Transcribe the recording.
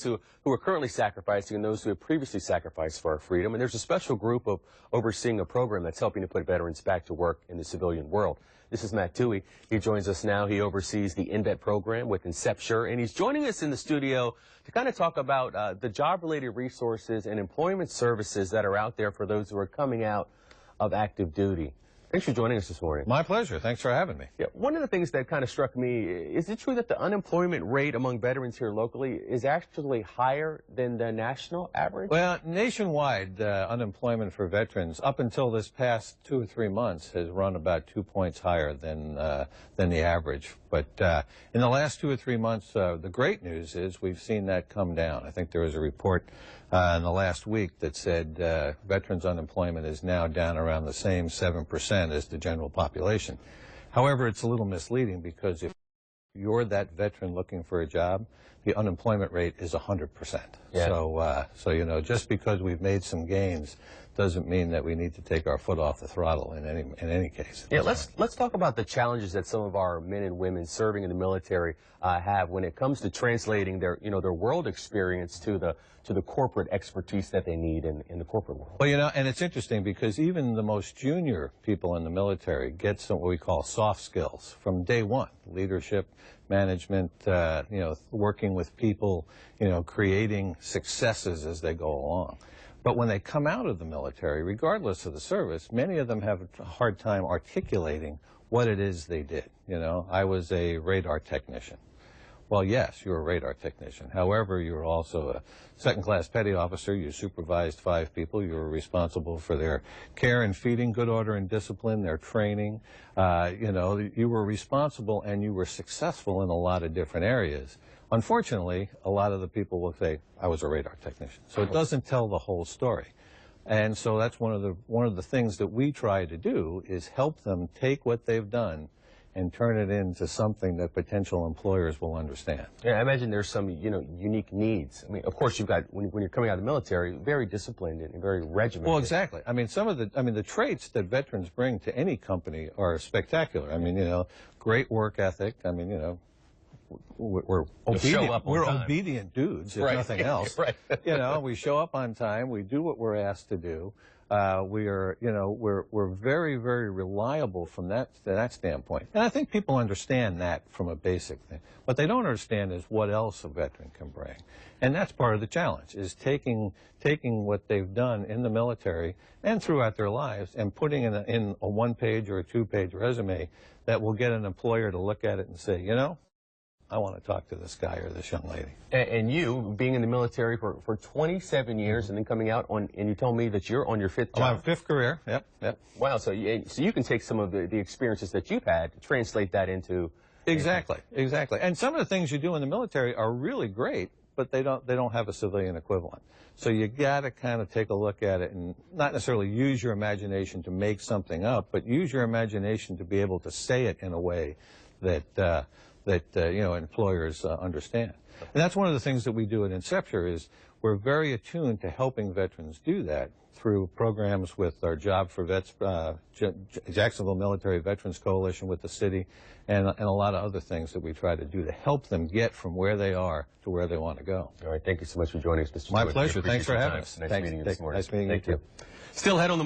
those who are currently sacrificing and those who have previously sacrificed for our freedom. And there's a special group of overseeing a program that's helping to put veterans back to work in the civilian world. This is Matt Touhy. He joins us now. He oversees the InVet program with Incepture, and he's joining us in the studio to kind of talk about the job-related resources and employment services that are out there for those who are coming out of active duty. Thanks for joining us this morning. My pleasure. Thanks for having me. Yeah, one of the things that kind of struck me, is it true that the unemployment rate among veterans here locally is actually higher than the national average? Well, nationwide, unemployment for veterans up until this past 2 or 3 months has run about 2 points higher than the average. But in the last 2 or 3 months, the great news is we've seen that come down. I think there was a report in the last week that said veterans unemployment is now down around the same 7% as the general population. However, it's a little misleading because if you're that veteran looking for a job, the unemployment rate is 100%. Yeah. So you know, just because we've made some gains doesn't mean that we need to take our foot off the throttle in any case. Yeah, let's talk about the challenges that some of our men and women serving in the military have when it comes to translating their their world experience to the corporate expertise that they need in the corporate world. Well, you know, and it's interesting because even the most junior people in the military get some what we call soft skills from day one: leadership, management, working with people, creating successes as they go along. But when they come out of the military, regardless of the service, many of them have a hard time articulating what it is they did. I was a radar technician. Well, yes, you're a radar technician. However, you're also a second-class petty officer. You supervised 5 people. You were responsible for their care and feeding, good order and discipline, their training. You were responsible and you were successful in a lot of different areas. Unfortunately, a lot of the people will say, I was a radar technician. So it doesn't tell the whole story. And so that's one of the things that we try to do is help them take what they've done and turn it into something that potential employers will understand. Yeah, I imagine there's some, unique needs. I mean, of course, you've got, when you're coming out of the military, very disciplined and very regimented. Well, exactly. I mean, the traits that veterans bring to any company are spectacular. I mean, great work ethic. I mean, we're obedient dudes, if nothing else. Right. We show up on time. We do what we're asked to do. We're very, very reliable from that standpoint. And I think people understand that from a basic thing. What they don't understand is what else a veteran can bring. And that's part of the challenge, is taking what they've done in the military and throughout their lives and putting in a 1-page or a 2-page resume that will get an employer to look at it and say, I want to talk to this guy or this young lady. And you, being in the military for 27 years and then coming out and you told me that you're on your 5th job. My 5th career, yep. Wow, so you can take some of the experiences that you've had, translate that into... Exactly. And some of the things you do in the military are really great, but they don't have a civilian equivalent. So you got to kind of take a look at it and not necessarily use your imagination to make something up, but use your imagination to be able to say it in a way that employers understand. And that's one of the things that we do at Incepture is we're very attuned to helping veterans do that through programs with our Job for Vets, Jacksonville Military Veterans Coalition with the city, and a lot of other things that we try to do to help them get from where they are to where they want to go. All right, thank you so much for joining us, Mr. My pleasure. Thanks for having us. Nice meeting you this morning. Nice meeting you. Thank you. Still ahead on the